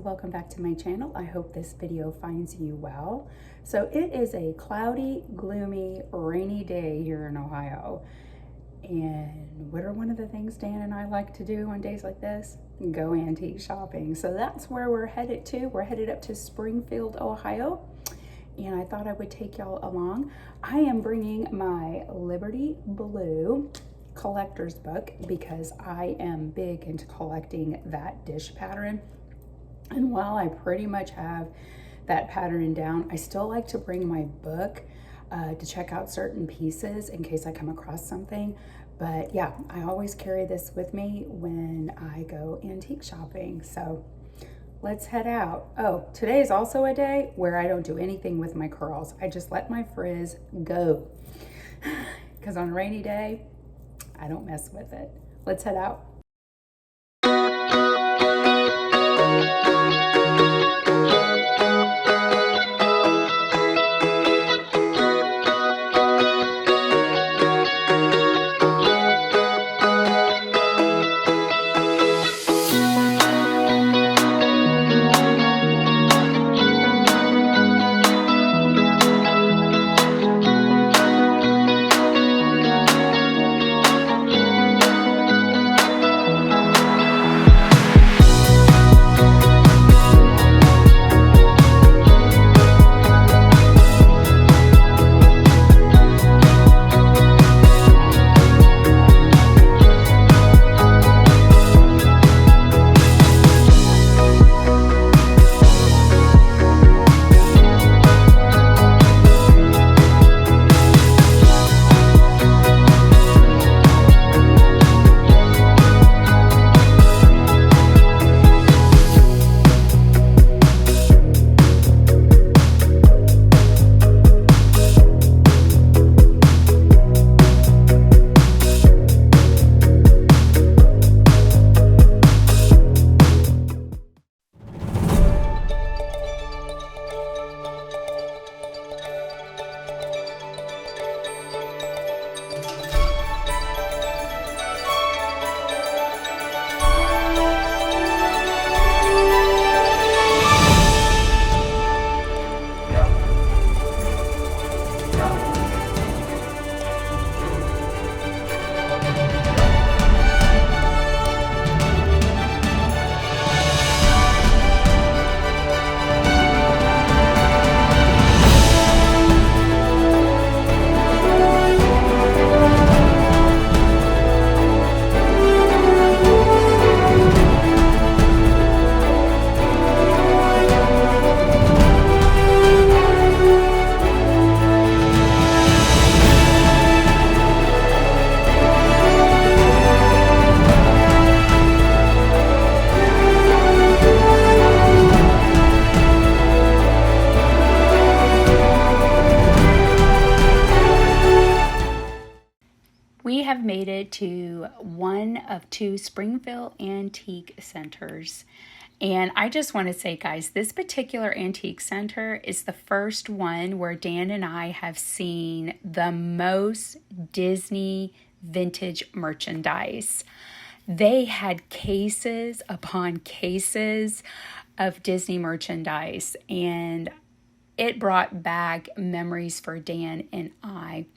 Welcome back to my channel. I hope this video finds you well. So it is a cloudy, gloomy, rainy day here in Ohio. And what are one of the things Dan and I like to do on days like this? Go antique shopping. So that's where we're headed to. We're headed up to Springfield, Ohio. And I thought I would take y'all along. I am bringing my Liberty Blue collector's book because I am big into collecting that dish pattern. And while I pretty much have that pattern down, I still like to bring my book to check out certain pieces in case I come across something. But yeah, I always carry this with me when I go antique shopping. So let's head out. Oh, today is also a day where I don't do anything with my curls. I just let my frizz go. Because on a rainy day, I don't mess with it. Let's head out. We have made it to one of two Springfield antique centers. And I just want to say, guys, this particular antique center is the first one where Dan and I have seen the most Disney vintage merchandise. They had cases upon cases of Disney merchandise, and it brought back memories for Dan and I.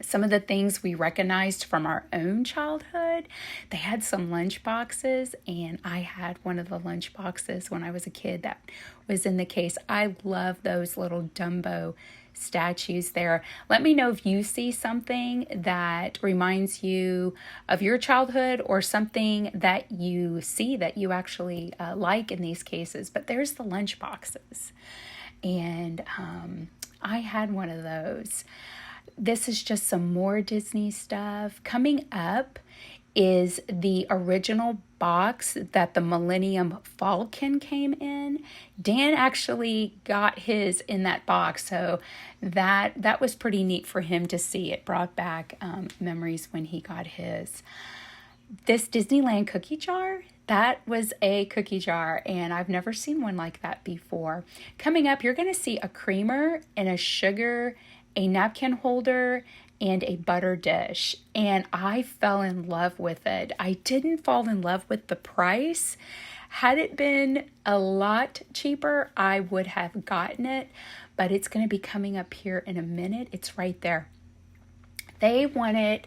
Some of the things we recognized from our own childhood, they had some lunch boxes, and I had one of the lunch boxes when I was a kid that was in the case. I love those little Dumbo statues there. Let me know if you see something that reminds you of your childhood or something that you see that you actually like in these cases. But there's the lunch boxes, and I had one of those. This is just some more Disney stuff. Coming up is the original box that the Millennium Falcon came in. Dan actually got his in that box, so that was pretty neat for him to see. It brought back memories when he got his. This Disneyland cookie jar, That was a cookie jar, and I've never seen one like that before. Coming up, you're going to see a creamer and a sugar, a napkin holder, and a butter dish. And I fell in love with it. I didn't fall in love with the price. Had it been a lot cheaper, I would have gotten it, but it's going to be coming up here in a minute. It's right there. They want it,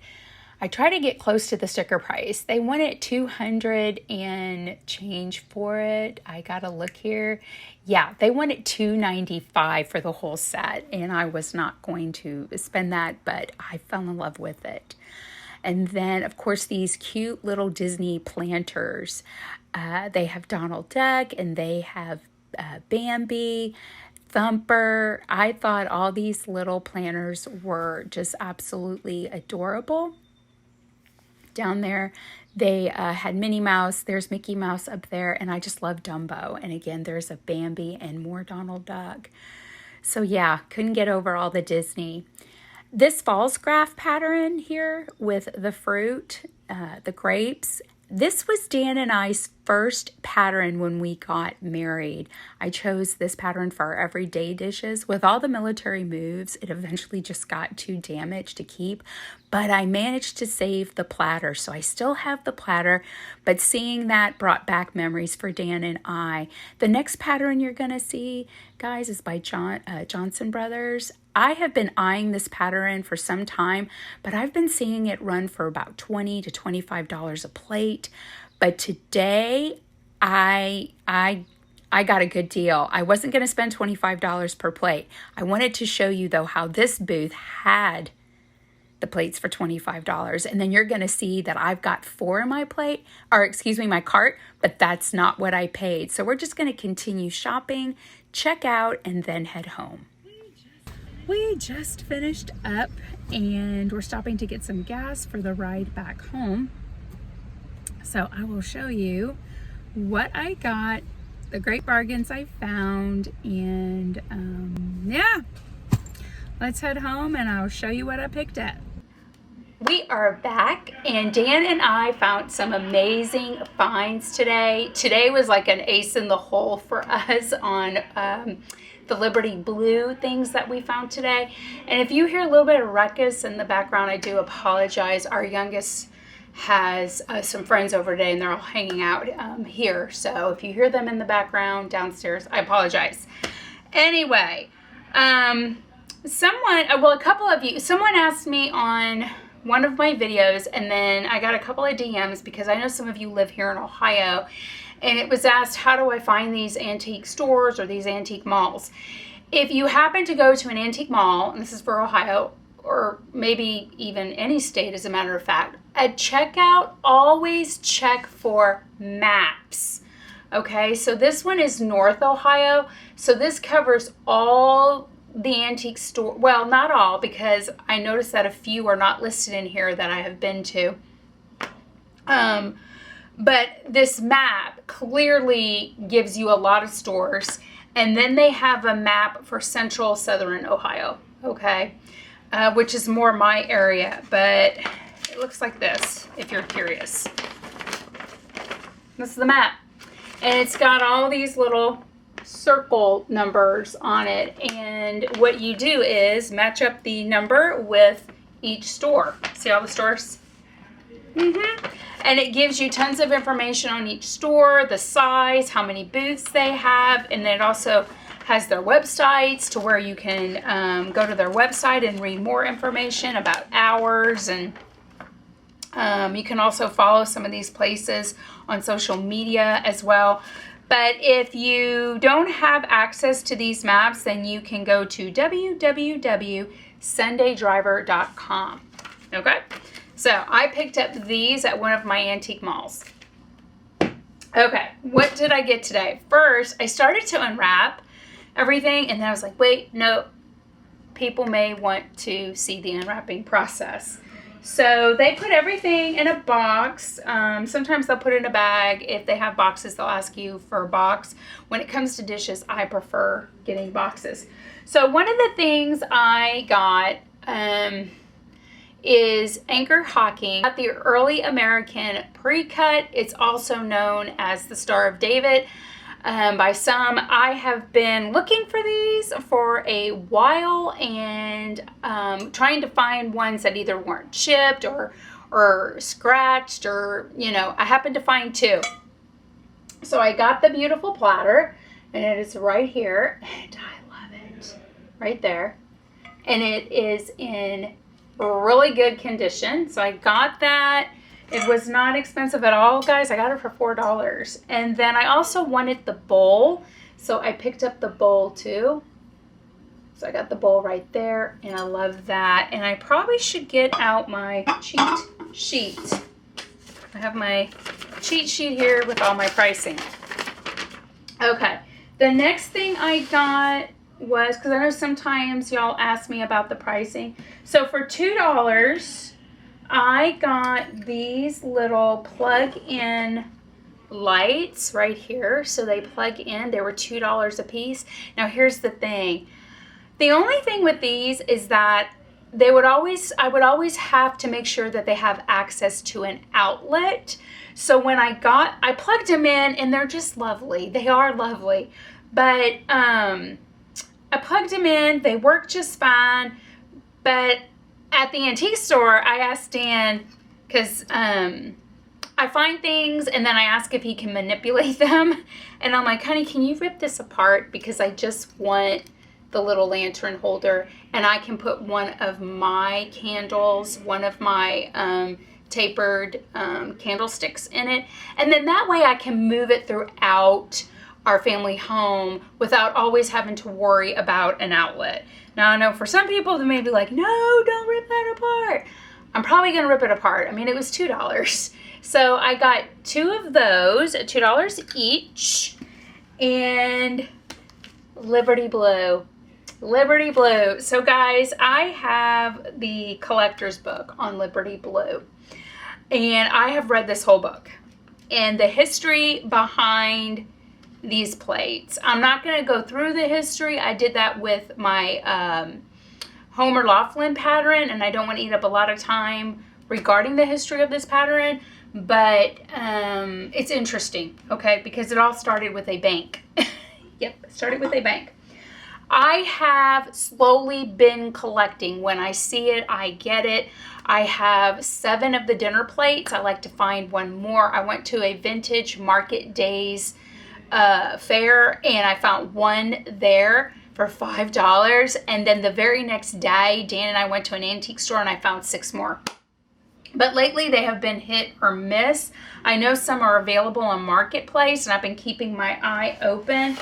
I try to get close to the sticker price. They wanted $200 and change for it. I gotta look here. Yeah, they wanted $295 for the whole set, and I was not going to spend that, but I fell in love with it. And then, of course, these cute little Disney planters. They have Donald Duck, and they have Bambi, Thumper. I thought all these little planters were just absolutely adorable. Down there, they had Minnie Mouse. There's Mickey Mouse up there, and I just love Dumbo. And again, there's a Bambi and more Donald Duck. So yeah, couldn't get over all the Disney. This false graph pattern here with the fruit, the grapes, this was Dan and I's first pattern when we got married. I chose this pattern for our everyday dishes. With all the military moves, it eventually just got too damaged to keep, but I managed to save the platter. So I still have the platter, but seeing that brought back memories for Dan and I. The next pattern you're going to see, guys, is by Johnson Brothers. I have been eyeing this pattern for some time, but I've been seeing it run for about $20 to $25 a plate. But today, I got a good deal. I wasn't going to spend $25 per plate. I wanted to show you, though, how this booth had the plates for $25. And then you're going to see that I've got 4 in my my cart, but that's not what I paid. So we're just going to continue shopping, check out, and then head home. We just finished up and we're stopping to get some gas for the ride back home. So I will show you what I got, the great bargains I found, and yeah, let's head home and I'll show you what I picked up. We are back, and Dan and I found some amazing finds today. Today was like an ace in the hole for us on the Liberty Blue things that we found today. And if you hear a little bit of ruckus in the background, I do apologize. Our youngest has some friends over today, and they're all hanging out here. So if you hear them in the background downstairs, I apologize. Anyway, a couple of you, someone asked me on one of my videos, and then I got a couple of DMs because I know some of you live here in Ohio, and it was asked, how do I find these antique stores or these antique malls? If you happen to go to an antique mall, and this is for Ohio, or maybe even any state as a matter of fact, at checkout, always check for maps. Okay, so this one is North Ohio, so this covers all the antique store, well, not all, because I noticed that a few are not listed in here that I have been to. But this map clearly gives you a lot of stores, and then they have a map for central southern Ohio, okay, which is more my area, but it looks like this if you're curious. This is the map, and it's got all these little circle numbers on it, and what you do is match up the number with each store. See all the stores? And it gives you tons of information on each store, the size, how many booths they have, and then it also has their websites to where you can go to their website and read more information about hours, and you can also follow some of these places on social media as well. But if you don't have access to these maps, then you can go to www.sundaydriver.com. Okay? So I picked up these at one of my antique malls. Okay, what did I get today? First, I started to unwrap everything, and then I was like, wait, no, people may want to see the unwrapping process. So they put everything in a box. Sometimes they'll put it in a bag. If they have boxes, they'll ask you for a box. When it comes to dishes, I prefer getting boxes. So one of the things I got is Anchor Hocking. Got the early American pre-cut. It's also known as the Star of David by some. I have been looking for these for a while and trying to find ones that either weren't chipped or scratched, or, you know, I happened to find two. So I got the beautiful platter, and it is right here, and I love it, right there. And it is in really good condition. So I got that. It was not expensive at all, guys. I got it for $4. And then I also wanted the bowl, so I picked up the bowl too. So I got the bowl right there, and I love that. And I probably should get out my cheat sheet. I have my cheat sheet here with all my pricing. Okay, the next thing I got was, because I know sometimes y'all ask me about the pricing. So for $2, I got these little plug-in lights right here. So they plug in. They were $2 a piece. Now here's the thing. The only thing with these is that I would always have to make sure that they have access to an outlet. So when I plugged them in, and they're just lovely. They are lovely. But I plugged them in. They work just fine. But at the antique store, I asked Dan, because I find things and then I ask if he can manipulate them. And I'm like, honey, can you rip this apart? Because I just want the little lantern holder, and I can put one of my candles, one of my tapered candlesticks in it, and then that way I can move it throughout our family home without always having to worry about an outlet. Now I know for some people they may be like, no, don't rip that apart. I'm probably gonna rip it apart. I mean, it was $2. So I got two of those at $2 each, and Liberty Blue. Liberty Blue. So guys, I have the collector's book on Liberty Blue, and I have read this whole book and the history behind these plates. I'm not going to go through the history. I did that with my Homer Laughlin pattern, and I don't want to eat up a lot of time regarding the history of this pattern, but it's interesting, okay, because it all started with a bank. Yep, it started with a bank. I have slowly been collecting. When I see it, I get it. I have 7 of the dinner plates. I like to find one more. I went to a vintage market days fair, and I found one there for $5. And then the very next day, Dan and I went to an antique store, and I found 6 more. But lately they have been hit or miss. I know some are available on Marketplace, and I've been keeping my eye open.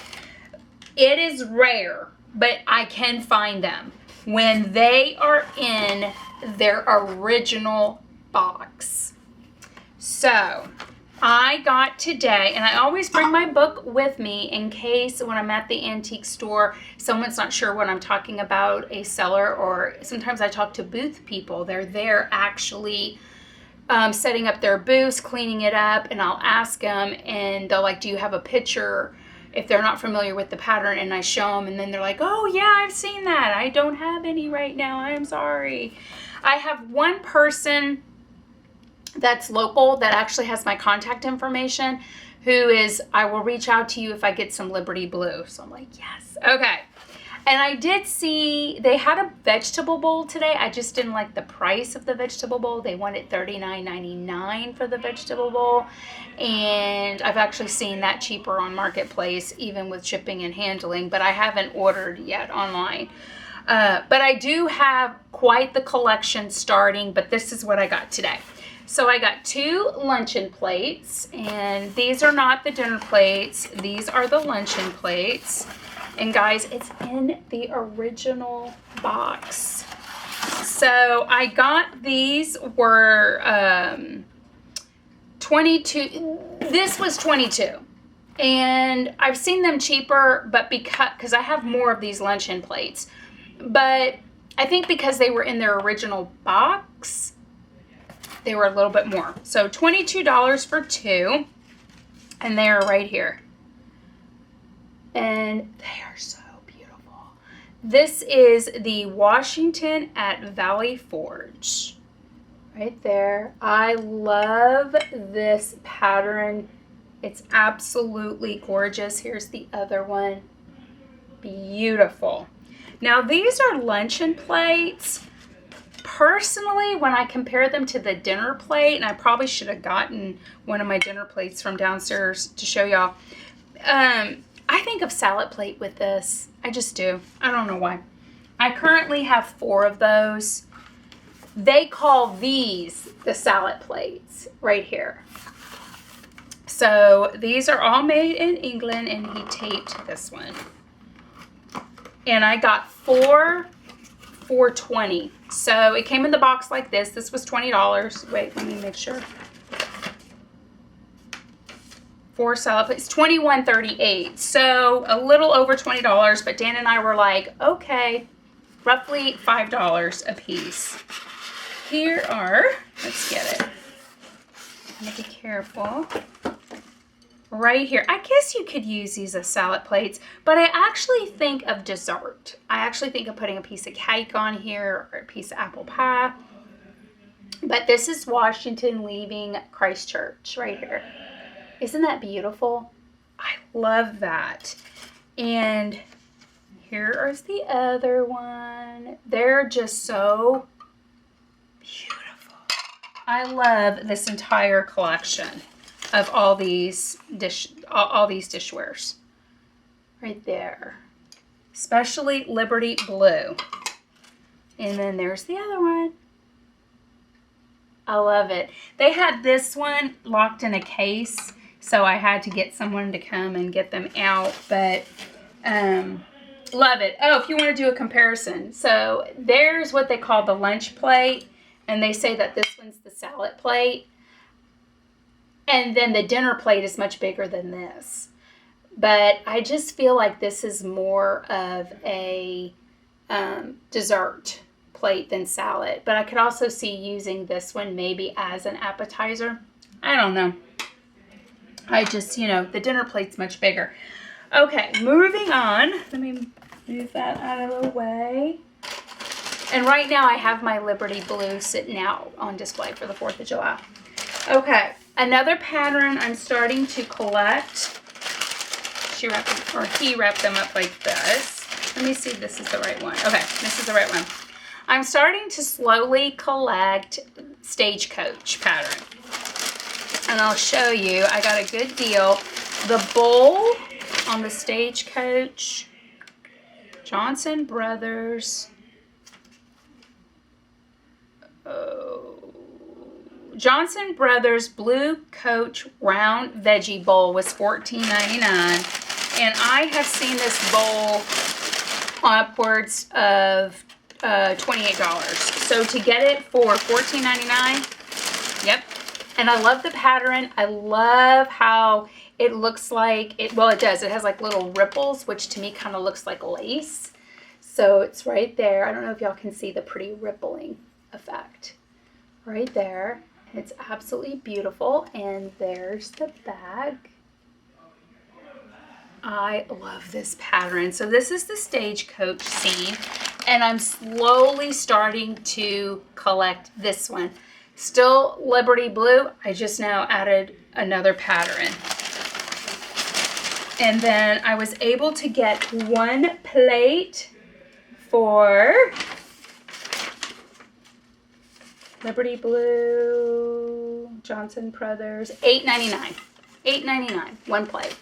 It is rare, but I can find them when they are in their original box. So I got today, and I always bring my book with me in case when I'm at the antique store, someone's not sure what I'm talking about, a seller, or sometimes I talk to booth people. They're there actually setting up their booths, cleaning it up, and I'll ask them, and they'll like, do you have a picture? If they're not familiar with the pattern, and I show them, and then they're like, oh yeah, I've seen that. I don't have any right now. I'm sorry. I have one person that's local that actually has my contact information, who is, I will reach out to you if I get some Liberty Blue. So I'm like, yes. Okay. And I did see they had a vegetable bowl today. I just didn't like the price of the vegetable bowl. They wanted $39.99 for the vegetable bowl. And I've actually seen that cheaper on Marketplace, even with shipping and handling, but I haven't ordered yet online. But I do have quite the collection starting, but this is what I got today. So I got 2 luncheon plates, and these are not the dinner plates. These are the luncheon plates. And guys, it's in the original box. So I got these were 22. This was 22. And I've seen them cheaper, but because I have more of these luncheon plates. But I think because they were in their original box, they were a little bit more. So $22 for 2. And they are right here. And they are so beautiful. This is the Washington at Valley Forge. right there. I love this pattern. It's absolutely gorgeous. Here's the other one. Beautiful. Now these are luncheon plates. Personally, when I compare them to the dinner plate, and I probably should have gotten one of my dinner plates from downstairs to show y'all, I think of salad plate with this. I just do. I don't know why. I currently have 4 of those. They call these the salad plates right here. So these are all made in England, and he taped this one. And I got 4 for $20. So it came in the box like this. This was $20. Wait, let me make sure. 4 salad plates, $21.38. So a little over $20, but Dan and I were like, okay, roughly $5 a piece. Here are, let's get it. I'm gonna be careful. Right here. I guess you could use these as salad plates, but I actually think of dessert. I actually think of putting a piece of cake on here or a piece of apple pie. But this is Washington leaving Christchurch right here. Isn't that beautiful? I love that. And here is the other one. They're just so beautiful. I love this entire collection of all these dishwares right there, especially Liberty Blue. And then there's the other one. I love it. They had this one locked in a case, so I had to get someone to come and get them out, but love it. Oh, if you want to do a comparison, so there's what they call the lunch plate, and they say that this one's the salad plate. And then the dinner plate is much bigger than this. But I just feel like this is more of a dessert plate than salad. But I could also see using this one maybe as an appetizer. I don't know. I just, the dinner plate's much bigger. Okay, moving on. Let me move that out of the way. And right now I have my Liberty Blue sitting out on display for the 4th of July. Okay. Another pattern I'm starting to collect. He wrapped them up like this. Let me see if this is the right one. Okay, this is the right one. I'm starting to slowly collect stagecoach pattern. And I'll show you. I got a good deal. The bowl on the stagecoach, Johnson Brothers. Johnson Brothers Blue Coach Round Veggie Bowl was $14.99, and I have seen this bowl upwards of $28. So to get it for $14.99, yep. And I love the pattern. I love how it looks like it. Well, it does. It has like little ripples, which to me kind of looks like lace. So it's right there. I don't know if y'all can see the pretty rippling effect right there. It's absolutely beautiful. And there's the bag. I love this pattern. So this is the stagecoach scene, and I'm slowly starting to collect this one. Still Liberty Blue. I just now added another pattern. And then I was able to get one plate for Liberty Blue, Johnson Brothers, $8.99. $8.99, one plate.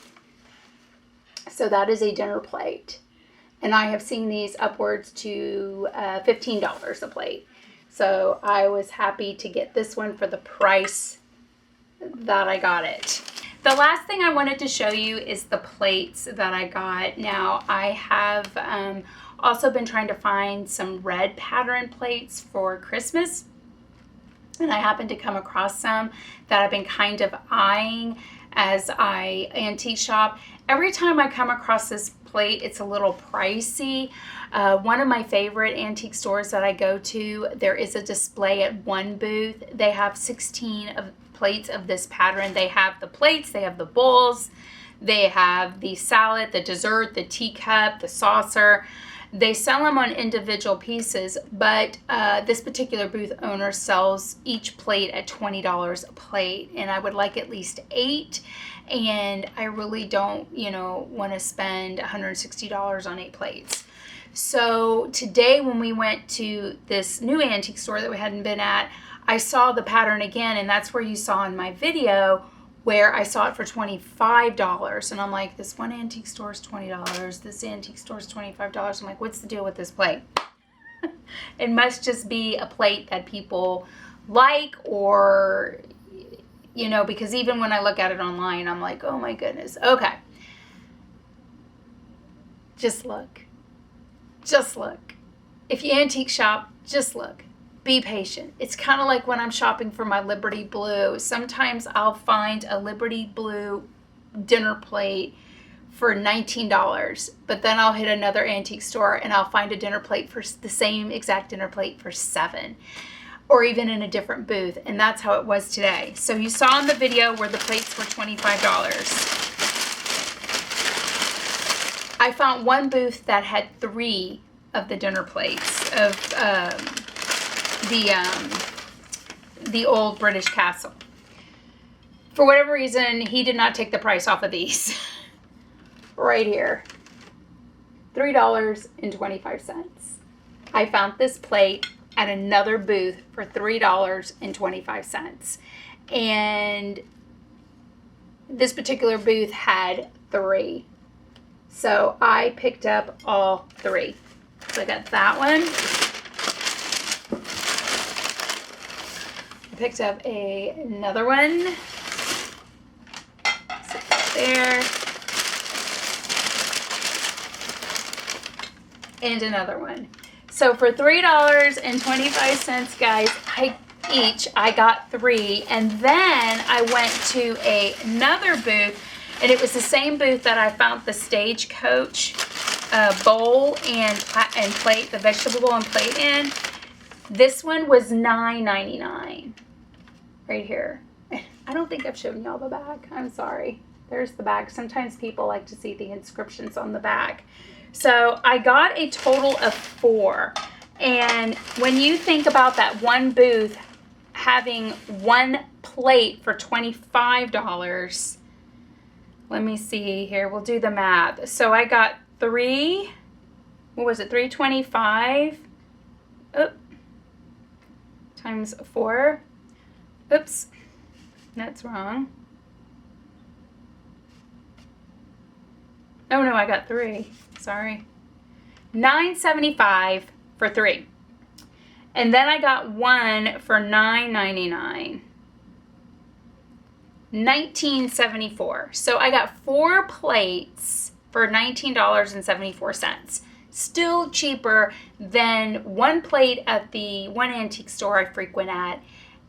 So that is a dinner plate. And I have seen these upwards to $15 a plate. So I was happy to get this one for the price that I got it. The last thing I wanted to show you is the plates that I got. Now I have also been trying to find some red pattern plates for Christmas. And I happened to come across some that I've been kind of eyeing as I antique shop. Every time I come across this plate, it's a little pricey. One of my favorite antique stores that I go to, there is a display at one booth. They have 16 of plates of this pattern. They have the plates, they have the bowls, they have the salad, the dessert, the teacup, the saucer. They sell them on individual pieces, but this particular booth owner sells each plate at $20 a plate, and I would like at least 8, and I really don't, want to spend $160 on 8 plates. So today when we went to this new antique store that we hadn't been at, I saw the pattern again, and that's where you saw in my video where I saw it for $25. And I'm like, this one antique store is $20. This antique store is $25. I'm like, what's the deal with this plate? It must just be a plate that people like, or, because even when I look at it online, I'm like, oh my goodness. Okay. Just look. Just look. If you antique shop, just look. Be patient. It's kind of like when I'm shopping for my Liberty Blue. Sometimes I'll find a Liberty Blue dinner plate for $19, but then I'll hit another antique store and I'll find a dinner plate for the same exact dinner plate for $7, or even in a different booth. And that's how it was today. So you saw in the video where the plates were $25. I found one booth that had 3 of the dinner plates of the old British castle. For whatever reason, he did not take the price off of these. Right here. $3.25. I found this plate at another booth for $3.25. And this particular booth had 3. So I picked up all 3. So I got that one. I picked up another one. Sit that there. And another one. So for $3.25, guys, I got 3. And then I went to another booth, and it was the same booth that I found the Stagecoach bowl and plate, the vegetable bowl and plate in. This one was $9.99 right here. I don't think I've shown y'all the back. I'm sorry. There's the back. Sometimes people like to see the inscriptions on the back. So I got a total of 4. And when you think about that one booth having one plate for $25, let me see here. We'll do the math. So I got 3, what was it, 325 times 4. Oops, that's wrong. Oh no, I got 3. Sorry. $9.75 for 3. And then I got one for $9.99. $19.74. So I got 4 plates for $19.74. Still cheaper than one plate at the one antique store I frequent at,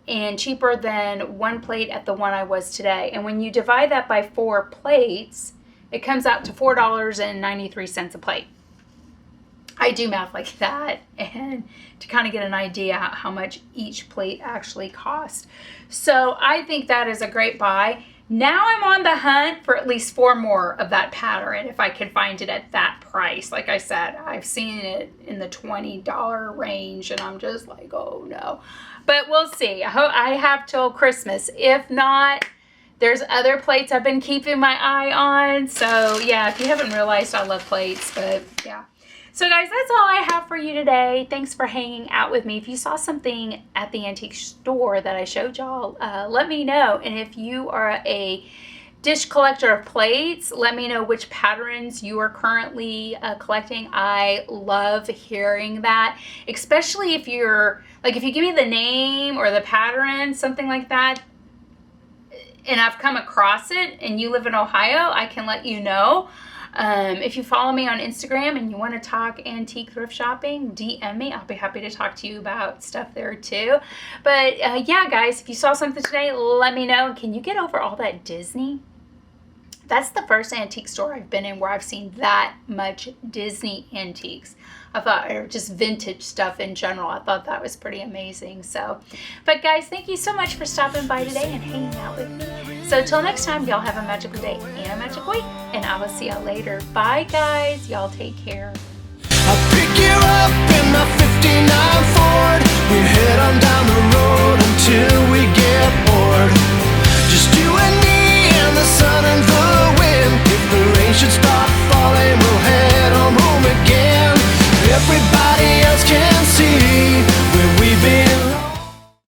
and cheaper than one plate at the one I was today. And when you divide that by 4 plates, it comes out to $4.93 a plate. I do math like that, and to kind of get an idea how much each plate actually cost. So I think that is a great buy. Now I'm on the hunt for at least 4 more of that pattern if I can find it at that price. Like I said, I've seen it in the $20 range, and I'm just like, oh no. But we'll see. I have till Christmas. If not, there's other plates I've been keeping my eye on. So yeah, if you haven't realized, I love plates, but yeah. So guys, that's all I have for you today. Thanks for hanging out with me. If you saw something at the antique store that I showed y'all, let me know. And if you are a dish collector of plates, let me know which patterns you are currently collecting. I love hearing that, especially if you're, like, if you give me the name or the pattern, something like that, and I've come across it and you live in Ohio, I can let you know. If you follow me on Instagram and you want to talk antique thrift shopping, DM me. I'll be happy to talk to you about stuff there too. But yeah, guys, if you saw something today, let me know. Can you get over all that Disney? That's the first antique store I've been in where I've seen that much Disney antiques. I thought, or just vintage stuff in general. I thought that was pretty amazing. So, but guys, thank you so much for stopping by today and hanging out with me. So till next time, y'all have a magical day and a magical week, and I will see y'all later. Bye, guys. Y'all take care. gear up in my '59 Ford. We head on down the road until we get bored. Just you and me and the sun and the wind. If the rain should stop falling, we'll head on home again. Everybody